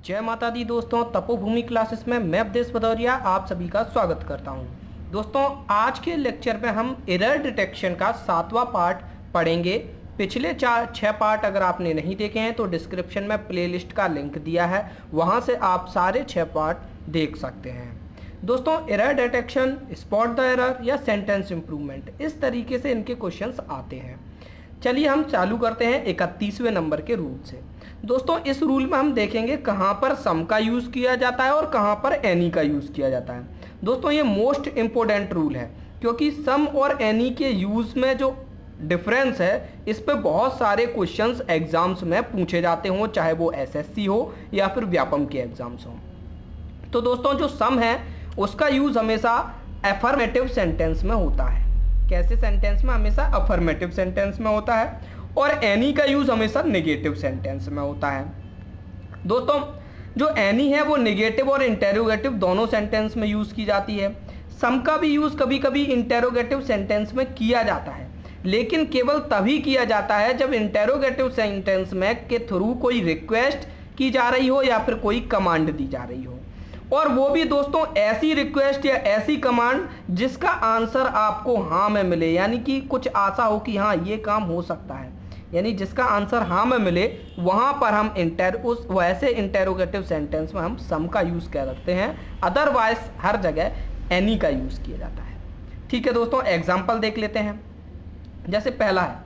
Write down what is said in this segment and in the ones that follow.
जय माता दी दोस्तों, तपोभूमि क्लासेस में मैं अवधेश भदौरिया आप सभी का स्वागत करता हूं। दोस्तों आज के लेक्चर में हम एरर डिटेक्शन का 7वां पार्ट पढ़ेंगे। पिछले 6 पार्ट अगर आपने नहीं देखे हैं तो डिस्क्रिप्शन में प्लेलिस्ट का लिंक दिया है, वहां से आप सारे 6 पार्ट देख सकते हैं। दोस्तों error detection, spot the error या सेंटेंस इंप्रूवमेंट, इस तरीके से इनके क्वेश्चंस आते हैं। चलिए हम चालू करते हैं 31वें नंबर के रूल से। दोस्तों इस रूल में हम देखेंगे कहाँ पर सम का यूज़ किया जाता है और कहाँ पर एनी का यूज़ किया जाता है। दोस्तों ये मोस्ट इम्पोर्टेंट रूल है क्योंकि सम और एनी के यूज़ में जो डिफरेंस है इस पे बहुत सारे क्वेश्चंस एग्जाम्स में पूछे जाते हों, चाहे वो एसएससी हो या फिर व्यापम के एग्जाम्स हों। तो दोस्तों जो सम है उसका यूज़ हमेशा अफर्मेटिव सेंटेंस में होता है। कैसे सेंटेंस में? हमेशा अफर्मेटिव सेंटेंस में होता है। और एनी का यूज़ हमेशा नेगेटिव सेंटेंस में होता है। दोस्तों जो एनी है वो नेगेटिव और इंटेरोगेटिव दोनों सेंटेंस में यूज़ की जाती है। सम का भी यूज़ कभी कभी इंटेरोगेटिव सेंटेंस में किया जाता है, लेकिन केवल तभी किया जाता है जब इंटेरोगेटिव सेंटेंस में के थ्रू कोई रिक्वेस्ट की जा रही हो या फिर कोई कमांड दी जा रही हो, और वो भी दोस्तों ऐसी रिक्वेस्ट या ऐसी कमांड जिसका आंसर आपको हाँ में मिले, यानी कि कुछ आशा हो कि हाँ ये काम हो सकता है, यानी जिसका आंसर हाँ में मिले वहाँ पर हम उस वैसे इंटेरोगेटिव सेंटेंस में हम सम का यूज़ कर सकते हैं। अदरवाइज हर जगह एनी का यूज़ किया जाता है। ठीक है दोस्तों, एग्जाम्पल देख लेते हैं। जैसे पहला है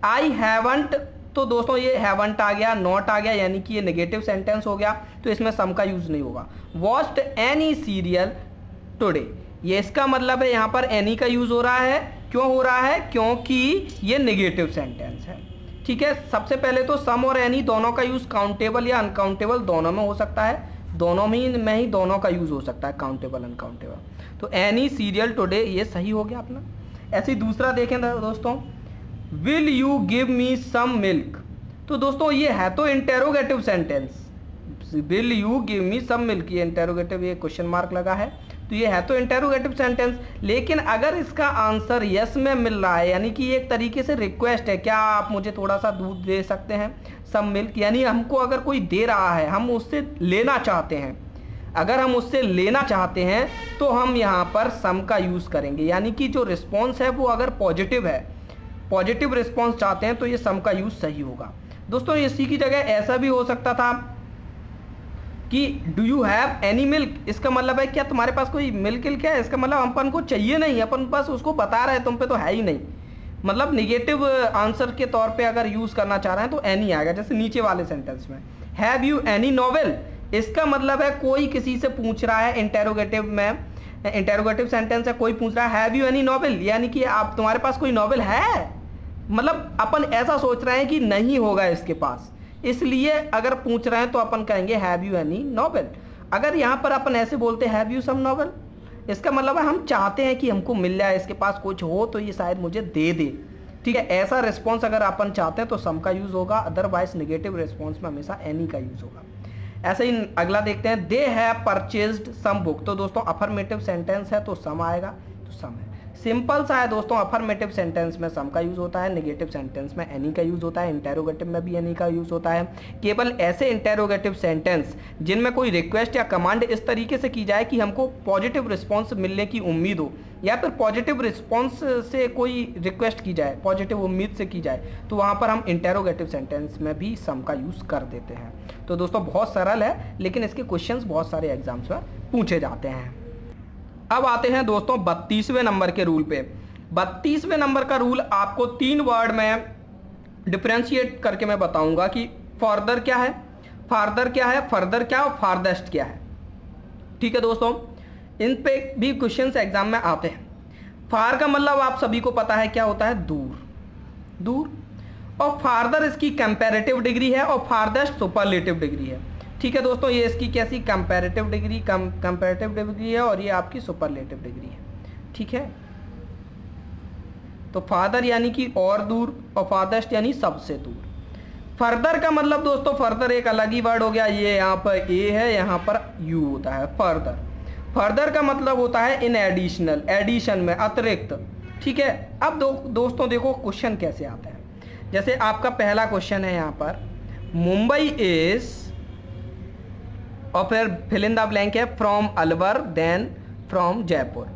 आई हैवंट, तो दोस्तों ये हैवंट आ गया, नॉट आ गया, यानी कि ये नेगेटिव सेंटेंस हो गया, तो इसमें सम का यूज़ नहीं होगा। वॉच्ड एनी सीरियल टुडे, ये इसका मतलब है यहाँ पर एनी का यूज़ हो रहा है। क्यों हो रहा है? क्योंकि ये नेगेटिव सेंटेंस है। ठीक है, सबसे पहले तो सम और एनी दोनों का यूज़ काउंटेबल या अनकाउंटेबल दोनों में हो सकता है, दोनों में ही दोनों का यूज़ हो सकता है, काउंटेबल अनकाउंटेबल। तो एनी सीरियल टुडे ये सही हो गया अपना। ऐसे ही दूसरा देखें दोस्तों, will you give me some milk, तो दोस्तों ये है तो interrogative sentence. Will you give me some milk, ये इंटेरोगेटिव, ये क्वेश्चन मार्क लगा है, तो ये है तो इंटेरोगेटिव सेंटेंस। लेकिन अगर इसका आंसर यस में मिल रहा है, यानी कि एक तरीके से रिक्वेस्ट है, क्या आप मुझे थोड़ा सा दूध दे सकते हैं, सम मिल्क, यानी हमको अगर कोई दे रहा है, हम उससे लेना चाहते हैं, अगर हम उससे लेना चाहते हैं तो हम यहाँ पर सम का यूज़ करेंगे। यानी कि जो रिस्पॉन्स है वो अगर पॉजिटिव है, पॉजिटिव रिस्पॉन्स चाहते हैं तो ये सम का यूज़ सही होगा। दोस्तों इसी की जगह ऐसा भी हो सकता था कि do you have any milk, इसका मतलब है क्या तुम्हारे पास कोई मिल्क है, इसका मतलब अपन को चाहिए नहीं, अपन बस उसको बता रहे हैं तुम पे तो है ही नहीं, मतलब निगेटिव आंसर के तौर पे अगर यूज़ करना चाह रहे हैं तो एनी आएगा। जैसे नीचे वाले सेंटेंस में हैव यू एनी नॉवेल, इसका मतलब है कोई किसी से पूछ रहा है, इंटेरोगेटिव में, इंटेरोगेटिव सेंटेंस है, कोई पूछ रहा है हैव यू एनी नॉवेल, यानी कि आप तुम्हारे पास कोई नॉवेल है, मतलब अपन ऐसा सोच रहे हैं कि नहीं होगा इसके पास, इसलिए अगर पूछ रहे हैं तो अपन कहेंगे हैव यू एनी नॉवेल। अगर यहाँ पर अपन ऐसे बोलते हैं हैव यू सम नॉवेल, इसका मतलब है हम चाहते हैं कि हमको मिल जाए, इसके पास कुछ हो तो ये शायद मुझे दे दे। ठीक है, ऐसा रिस्पॉन्स अगर अपन चाहते हैं तो सम का यूज़ होगा, अदरवाइज नेगेटिव रिस्पॉन्स में हमेशा एनी का यूज़ होगा। ऐसे ही अगला देखते हैं, they have purchased some book, तो दोस्तों अफर्मेटिव सेंटेंस है तो सम आएगा, तो सम है। सिंपल सा है दोस्तों, अफर्मेटिव सेंटेंस में सम का यूज़ होता है, नेगेटिव सेंटेंस में एनी का यूज़ होता है, इंटेरोगेटिव में भी एनी का यूज़ होता है। केवल ऐसे इंटेरोगेटिव सेंटेंस जिनमें कोई रिक्वेस्ट या कमांड इस तरीके से की जाए कि हमको पॉजिटिव रिस्पॉन्स मिलने की उम्मीद हो, या फिर पॉजिटिव रिस्पॉन्स से कोई रिक्वेस्ट की जाए, पॉजिटिव उम्मीद से की जाए, तो वहाँ पर हम इंटेरोगेटिव सेंटेंस में भी सम का यूज़ कर देते हैं। तो दोस्तों बहुत सरल है, लेकिन इसके क्वेश्चंस बहुत सारे एग्जाम्स में पूछे जाते हैं। अब आते हैं दोस्तों 32वें नंबर के रूल पे। 32वें नंबर का रूल आपको 3 वर्ड में डिफरेंशिएट करके मैं बताऊंगा कि फर्दर क्या है, फार्दर क्या है, फर्दर क्या और फारदेस्ट क्या है। ठीक है दोस्तों, इन पे भी क्वेश्चंस एग्जाम में आते हैं। फार का मतलब आप सभी को पता है क्या होता है, दूर, दूर, और फार्दर इसकी कंपैरेटिव डिग्री है और फारदेस्ट सुपरलेटिव डिग्री है। ठीक है दोस्तों, ये इसकी कैसी कंपैरेटिव डिग्री, कंपैरेटिव डिग्री है, और ये आपकी सुपरलेटिव डिग्री है। ठीक है, तो फादर यानी कि और दूर, और फारदेस्ट यानी सबसे दूर। फर्दर का मतलब दोस्तों, फर्दर एक अलग ही वर्ड हो गया, ये यहाँ पर ए है, यहाँ पर यू होता है, फर्दर। फर्दर का मतलब होता है इन एडिशनल, एडिशन में, अतिरिक्त। ठीक है, अब दोस्तों देखो क्वेश्चन कैसे आता है। जैसे आपका पहला क्वेश्चन है यहाँ पर, मुंबई इज और फिर फिल इन द ब्लैंक है from Alwar then from Jaipur,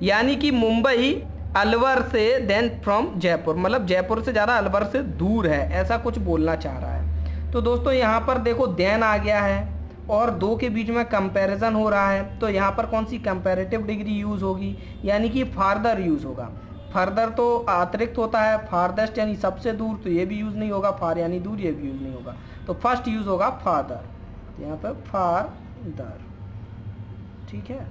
यानी कि मुंबई अलवर से देन फ्रॉम जयपुर, मतलब जयपुर से ज़्यादा अलवर से दूर है, ऐसा कुछ बोलना चाह रहा है। तो दोस्तों यहाँ पर देखो देन आ गया है और दो के बीच में कंपैरिजन हो रहा है, तो यहाँ पर कौन सी कंपैरेटिव डिग्री यूज़ होगी, यानी कि फार्दर यूज़ होगा। फर्दर तो अतिरिक्त होता है, फारदेस्ट यानी सबसे दूर, तो ये भी यूज़ नहीं होगा, फार यानी दूर, ये भी यूज़ नहीं होगा, तो फर्स्ट यूज़ होगा फादर, यहाँ पर फादर, ठीक है।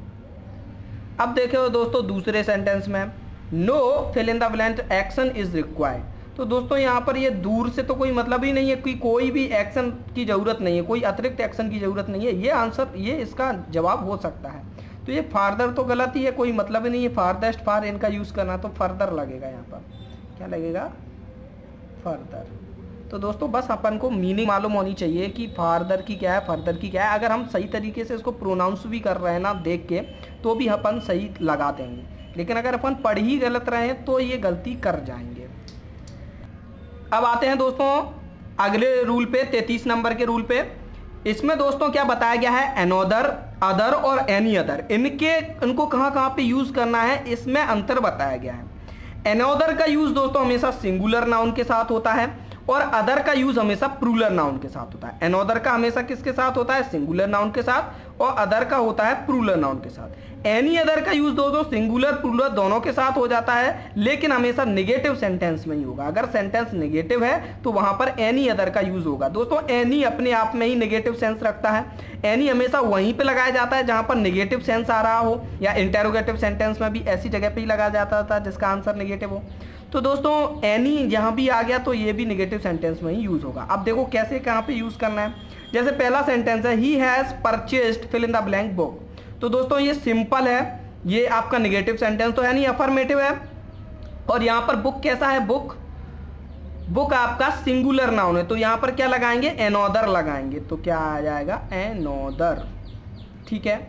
अब देखो दोस्तों दूसरे सेंटेंस में, no fill in the blank action is required, तो दोस्तों यहाँ पर ये दूर से तो कोई मतलब ही नहीं है कि कोई भी एक्शन की ज़रूरत नहीं है, कोई अतिरिक्त एक्शन की ज़रूरत नहीं है, ये आंसर, ये इसका जवाब हो सकता है। तो ये फार्दर तो गलत ही है, कोई मतलब ही नहीं है फारदेस्ट फार इनका यूज़ करना, तो फर्दर लगेगा, यहाँ पर क्या लगेगा, फर्दर। तो दोस्तों बस अपन को मीनिंग मालूम होनी चाहिए कि फार्दर की क्या है, फर्दर की क्या है। अगर हम सही तरीके से इसको प्रोनाउंस भी कर रहे हैं ना देख के, तो भी अपन सही लगा देंगे, लेकिन अगर अपन पढ़ ही गलत रहे हैं तो ये गलती कर जाएंगे। अब आते हैं दोस्तों अगले रूल पे, 33 नंबर के रूल पे। इसमें दोस्तों क्या बताया गया है, अनदर, अदर और एनी अदर, इनको कहाँ कहाँ पे यूज करना है, इसमें अंतर बताया गया है। अनदर का यूज दोस्तों हमेशा सिंगुलर नाउन के साथ होता है और अदर का यूज हमेशा प्लूरल नाउन के साथ होता है। अनदर का हमेशा किसके साथ होता है, सिंगुलर नाउन के साथ, और अदर का होता है प्लूरल नाउन के साथ। एनी अदर का यूज दोस्तों सिंगुलर प्लूरल दोनों के साथ हो जाता है, लेकिन हमेशा नेगेटिव सेंटेंस में ही होगा। अगर सेंटेंस नेगेटिव है तो वहां पर एनी अदर का यूज होगा। दोस्तों एनी अपने आप में ही नेगेटिव सेंस रखता है, एनी हमेशा वहीं पे लगाया जाता है जहां पर नेगेटिव सेंस आ रहा हो, या इंटेरोगेटिव सेंटेंस में भी ऐसी जगह पे ही लगाया जाता था जिसका आंसर नेगेटिव हो। तो दोस्तों एनी यहाँ भी आ गया तो ये भी नेगेटिव सेंटेंस में ही यूज होगा। अब देखो कैसे कहाँ पे यूज करना है। जैसे पहला सेंटेंस है, he has purchased fill in the blank book, तो दोस्तों ये सिंपल है, ये आपका नेगेटिव सेंटेंस तो है नहीं, अफर्मेटिव है। और यहाँ पर बुक कैसा है, बुक, बुक आपका सिंगुलर नाउन है, तो यहाँ पर क्या लगाएंगे, एनोदर लगाएंगे, तो क्या आ जाएगा, एनोदर, ठीक है।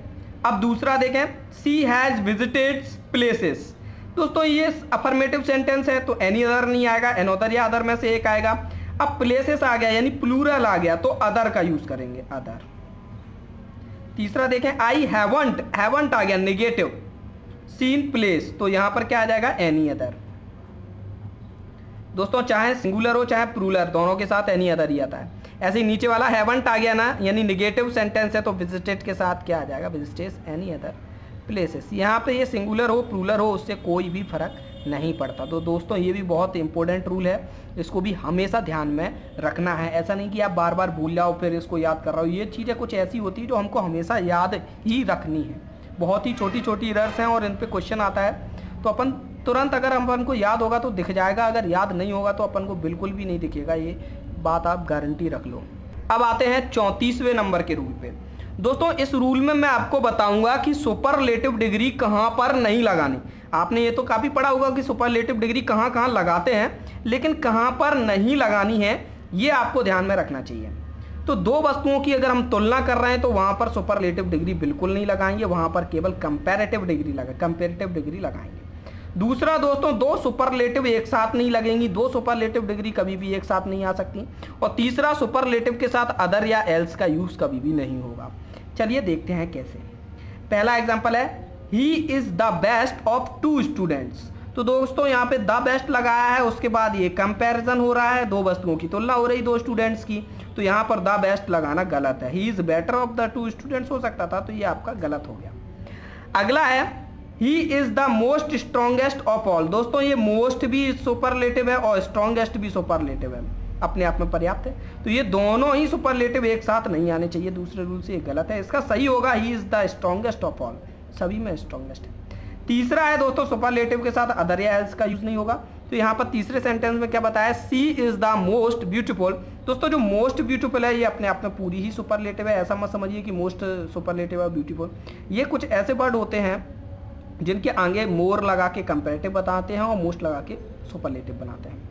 अब दूसरा देखें, सी हैज विजिटेड प्लेसेस, दोस्तों ये अफर्मेटिव सेंटेंस है तो एनी अदर नहीं आएगा, एनोदर या अदर में से एक आएगा। अब प्लेसेस आ गया यानी प्लूरल आ गया तो अदर का यूज करेंगे, अदर। तीसरा देखें, आई हैवंट, हैवंट आ गया नेगेटिव, सीन प्लेस, तो यहां पर क्या आ जाएगा, एनी अदर। दोस्तों चाहे सिंगुलर हो चाहे प्लूरल, दोनों के साथ एनी अदर ही आता है। ऐसे ही नीचे वाला हैवंट आ गया ना, यानी नेगेटिव सेंटेंस है तो विजिटेड के साथ क्या आ जाएगा, विजिटेड एनी अदर प्लेसेस। यहाँ पे ये सिंगुलर हो प्लूरल हो उससे कोई भी फर्क नहीं पड़ता। तो दोस्तों ये भी बहुत इंपॉर्टेंट रूल है, इसको भी हमेशा ध्यान में रखना है। ऐसा नहीं कि आप बार बार भूल जाओ फिर इसको याद कर रहे हो, ये चीज़ें कुछ ऐसी होती है जो हमको हमेशा याद ही रखनी है। बहुत ही छोटी छोटी एरर्स हैं और इन पे क्वेश्चन आता है तो अपन तुरंत, अगर अपन को याद होगा तो दिख जाएगा, अगर याद नहीं होगा तो अपन को बिल्कुल भी नहीं दिखेगा, ये बात आप गारंटी रख लो। अब आते हैं 34वें नंबर के रूल पे। दोस्तों इस रूल में मैं आपको बताऊंगा कि सुपरलेटिव डिग्री कहां पर नहीं लगानी। आपने ये तो काफ़ी पढ़ा होगा कि सुपरलेटिव डिग्री कहां कहां लगाते हैं, लेकिन कहां पर नहीं लगानी है ये आपको ध्यान में रखना चाहिए। तो दो वस्तुओं की अगर हम तुलना कर रहे हैं तो वहां पर सुपरलेटिव डिग्री बिल्कुल नहीं लगाएंगे, वहां पर केवल कंपैरेटिव डिग्री लगाएंगे। दूसरा दोस्तों, दो सुपरलेटिव एक साथ नहीं लगेंगी, दो सुपरलेटिव डिग्री कभी भी एक साथ नहीं आ सकती। और तीसरा, सुपरलेटिव के साथ अदर या एल्स का यूज कभी भी नहीं होगा। चलिए देखते हैं कैसे। पहला एग्जांपल है, he is the best of 2 students. तो दोस्तों यहाँ पे द बेस्ट लगाया है, उसके बाद ये कंपैरिजन हो रहा है, दो वस्तुओं की तुलना हो रही 2 स्टूडेंट्स की, तो यहाँ पर द बेस्ट लगाना गलत है। He is better of the 2 students हो सकता था, तो ये आपका गलत हो गया। अगला है, he is the most strongest of all. दोस्तों ये मोस्ट भी सुपरलेटिव है और स्ट्रॉन्गेस्ट भी सुपरलेटिव है, अपने आप में पर्याप्त है, तो ये दोनों ही सुपरलेटिव एक साथ नहीं आने चाहिए, दूसरे रूल से ये गलत है। इसका सही होगा, he is the strongest of all, सभी में स्ट्रॉन्गेस्ट है। तीसरा है दोस्तों, सुपरलेटिव के साथ अदर या एल्स का यूज नहीं होगा, तो यहाँ पर तीसरे सेंटेंस में क्या बताया, सी इज द मोस्ट ब्यूटीफुल। दोस्तों जो मोस्ट ब्यूटीफुल है ये अपने आप में पूरी ही सुपरलेटिव है, ऐसा मत समझिए कि मोस्ट सुपरलेटिव और ब्यूटीफुल। ये कुछ ऐसे वर्ड होते हैं जिनके आगे मोर लगा के कंपैरेटिव बताते हैं और मोस्ट लगा के सुपरलेटिव बनाते हैं।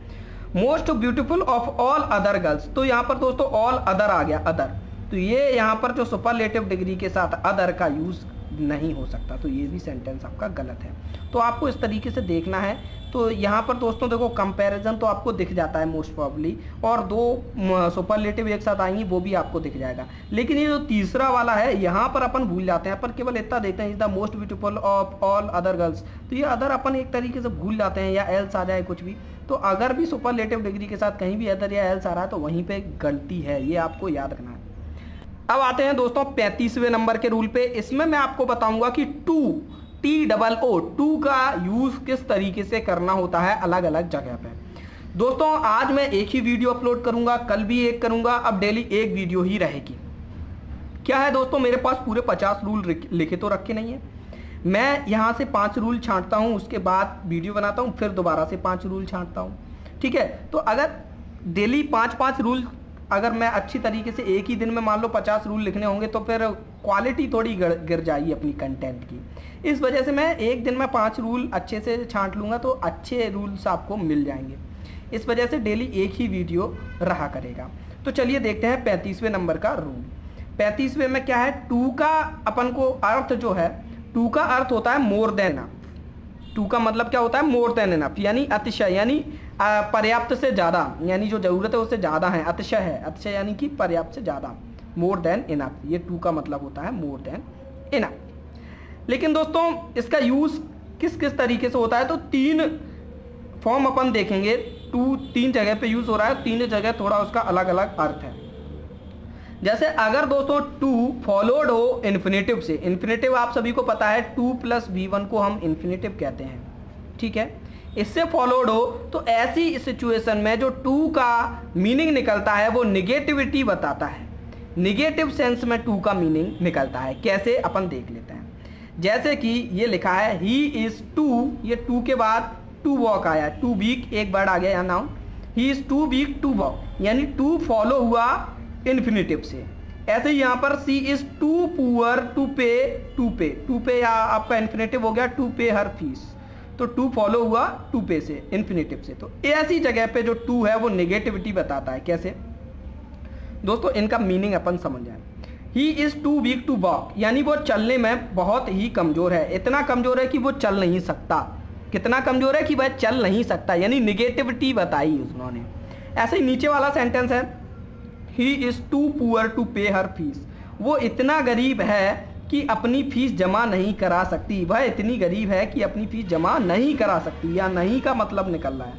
Most beautiful of all other girls, तो यहाँ पर दोस्तों ऑल अदर आ गया, अदर, तो ये यहाँ पर जो सुपरलेटिव डिग्री के साथ अदर का यूज नहीं हो सकता, तो ये भी सेंटेंस आपका गलत है। तो आपको इस तरीके से देखना है। तो यहाँ पर दोस्तों देखो कंपैरिजन तो आपको दिख जाता है मोस्ट प्रॉब्ली, और दो सुपरलेटिव एक साथ आएंगी वो भी आपको दिख जाएगा। लेकिन ये जो तीसरा वाला है यहाँ पर अपन भूल जाते हैं, पर केवल इतना देखते हैं is the most beautiful of all other girls. तो ये अदर अपन एक तरीके से भूल जाते हैं, या एल्स आ जाए कुछ भी। तो अगर भी सुपरलेटिव डिग्री के साथ कहीं भी अदर या एल्स आ रहा है तो वहीं पे गलती है, ये आपको याद रखना है। अब आते हैं दोस्तों 35वें नंबर के रूल पे। इसमें मैं आपको बताऊंगा कि टू का यूज किस तरीके से करना होता है अलग अलग जगह पे। दोस्तों आज मैं एक ही वीडियो अपलोड करूंगा, कल भी एक करूंगा, अब डेली एक वीडियो ही रहेगी। क्या है दोस्तों, मेरे पास पूरे 50 रूल लिखे तो रखे नहीं है। मैं यहाँ से 5 रूल छांटता हूँ, उसके बाद वीडियो बनाता हूँ, फिर दोबारा से 5 रूल छांटता हूँ। ठीक है, तो अगर डेली 5-5 रूल अगर मैं अच्छी तरीके से एक ही दिन में मान लो 50 रूल लिखने होंगे तो फिर क्वालिटी थोड़ी गिर जाएगी अपनी कंटेंट की। इस वजह से मैं एक दिन में 5 रूल अच्छे से छांट लूँगा तो अच्छे रूल्स आपको मिल जाएंगे। इस वजह से डेली एक ही वीडियो रहा करेगा। तो चलिए देखते हैं 35वें नंबर का रूल। 35वें में क्या है, टू का अपन को अर्थ जो है, टू का अर्थ होता है मोर देन इनफ। टू का मतलब क्या होता है, मोर देन इनफ, यानी अतिशय, यानी पर्याप्त से ज़्यादा, यानी जो ज़रूरत है उससे ज़्यादा है। अतिशय है, अतिशय यानी कि पर्याप्त से ज़्यादा, मोर देन इनफ, ये टू का मतलब होता है मोर देन इनफ। लेकिन दोस्तों इसका यूज़ किस किस तरीके से होता है, तो 3 फॉर्म अपन देखेंगे। टू 3 जगह पे यूज़ हो रहा है, 3 जगह थोड़ा उसका अलग अलग अर्थ है। जैसे अगर दोस्तों टू फॉलोड हो इन्फिनेटिव से, इन्फिनेटिव आप सभी को पता है 2 + V1 को हम इन्फिनेटिव कहते हैं। ठीक है, इससे फॉलोड हो तो ऐसी सिचुएशन में जो टू का मीनिंग निकलता है वो निगेटिविटी बताता है। निगेटिव सेंस में टू का मीनिंग निकलता है। कैसे, अपन देख लेते हैं। जैसे कि ये लिखा है ही इज टू, ये टू के बाद टू वॉक आया, टू वीक एक वर्ड आ गया यहाँ noun. He is too weak to walk, यानी टू फॉलो हुआ इन्फिनेटिव से। ऐसे ही यहाँ पर she is too poor to pay या आपका इन्फिनेटिव हो गया टू पे हर फीस, तो टू फॉलो हुआ टू पे से, इन्फिनेटिव से। तो ऐसी जगह पे जो टू है वो नेगेटिविटी बताता है। कैसे दोस्तों, इनका मीनिंग अपन समझ जाए। He is too weak to walk, यानी वो चलने में बहुत ही कमजोर है, इतना कमजोर है कि वो चल नहीं सकता। कितना कमजोर है कि वह चल नहीं सकता, यानी निगेटिविटी बताई उन्होंने। ऐसे ही नीचे वाला सेंटेंस है he is too poor to pay her fees, वो इतना गरीब है कि अपनी फीस जमा नहीं करा सकती। वह इतनी गरीब है कि अपनी फीस जमा नहीं करा सकती, या नहीं का मतलब निकल रहा है।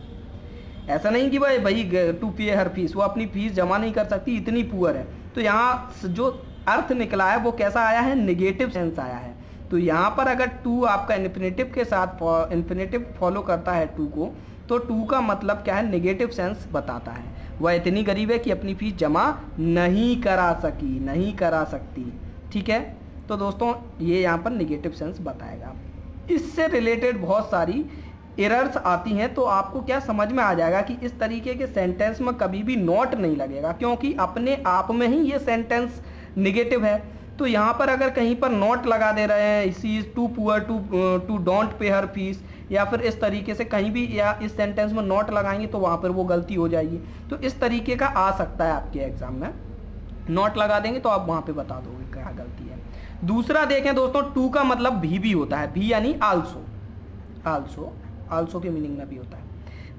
ऐसा नहीं कि भाई टू पे हर फीस, वो अपनी फीस जमा नहीं कर सकती, इतनी पुअर है। तो यहाँ जो अर्थ निकला है वो कैसा आया है, निगेटिव सेंस आया है। तो यहाँ पर अगर टू आपका इन्फिनेटिव के साथ इन्फिनेटिव फॉलो करता है टू को, तो टू का मतलब क्या है, निगेटिव सेंस बताता है। वह इतनी गरीब है कि अपनी फीस जमा नहीं करा सकती। ठीक है, तो दोस्तों ये यहाँ पर निगेटिव सेंस बताएगा। इससे रिलेटेड बहुत सारी एरर्स आती हैं, तो आपको क्या समझ में आ जाएगा कि इस तरीके के सेंटेंस में कभी भी नॉट नहीं लगेगा, क्योंकि अपने आप में ही ये सेंटेंस निगेटिव है। तो यहाँ पर अगर कहीं पर नॉट लगा दे रहे हैं, she is too poor to don't pay her fees, या फिर इस तरीके से कहीं भी या इस सेंटेंस में नॉट लगाएंगे तो वहाँ पर वो गलती हो जाएगी। तो इस तरीके का आ सकता है आपके एग्जाम में, नॉट लगा देंगे तो आप वहाँ पे बता दोगे क्या गलती है। दूसरा देखें दोस्तों, टू का मतलब भी होता है, भी यानी आल्सो के मीनिंग में भी होता है।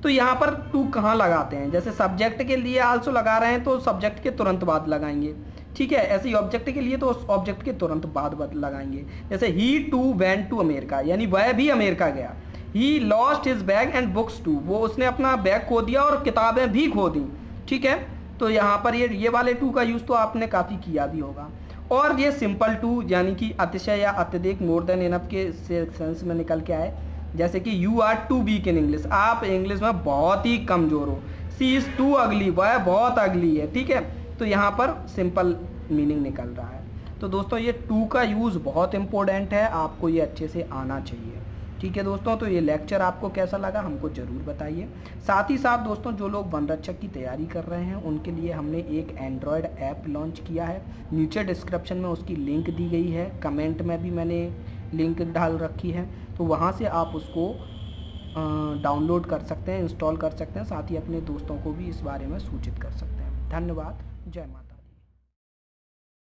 तो यहाँ पर टू कहाँ लगाते हैं, जैसे सब्जेक्ट के लिए आल्सो लगा रहे हैं तो सब्जेक्ट के तुरंत बाद लगाएंगे। ठीक है, ऐसे ही ऑब्जेक्ट के लिए तो ऑब्जेक्ट के तुरंत बाद लगाएंगे। जैसे he too went to America, यानी वह भी अमेरिका गया। He lost his bag and books too, वो उसने अपना बैग खो दिया और किताबें भी खो दी। ठीक है, तो यहाँ पर ये वाले टू का यूज़ तो आपने काफ़ी किया भी होगा। और ये सिंपल टू, यानी कि अतिशय या अत्यधिक, मोर देन इनफ के सेंस में निकल के आए। जैसे कि you are too weak in English, आप इंग्लिश में बहुत ही कमज़ोर हो। सी इज़ टू अगली, वह बहुत अगली है। ठीक है, तो यहाँ पर सिंपल मीनिंग निकल रहा है। तो दोस्तों ये टू का यूज़ बहुत इम्पोर्टेंट है, आपको ये अच्छे से आना चाहिए। ठीक है दोस्तों, तो ये लेक्चर आपको कैसा लगा हमको ज़रूर बताइए। साथ ही साथ दोस्तों जो लोग वन रक्षक की तैयारी कर रहे हैं उनके लिए हमने एक एंड्रॉयड ऐप लॉन्च किया है। नीचे डिस्क्रिप्शन में उसकी लिंक दी गई है, कमेंट में भी मैंने लिंक डाल रखी है, तो वहाँ से आप उसको डाउनलोड कर सकते हैं, इंस्टॉल कर सकते हैं। साथ ही अपने दोस्तों को भी इस बारे में सूचित कर सकते हैं। धन्यवाद, जय माता।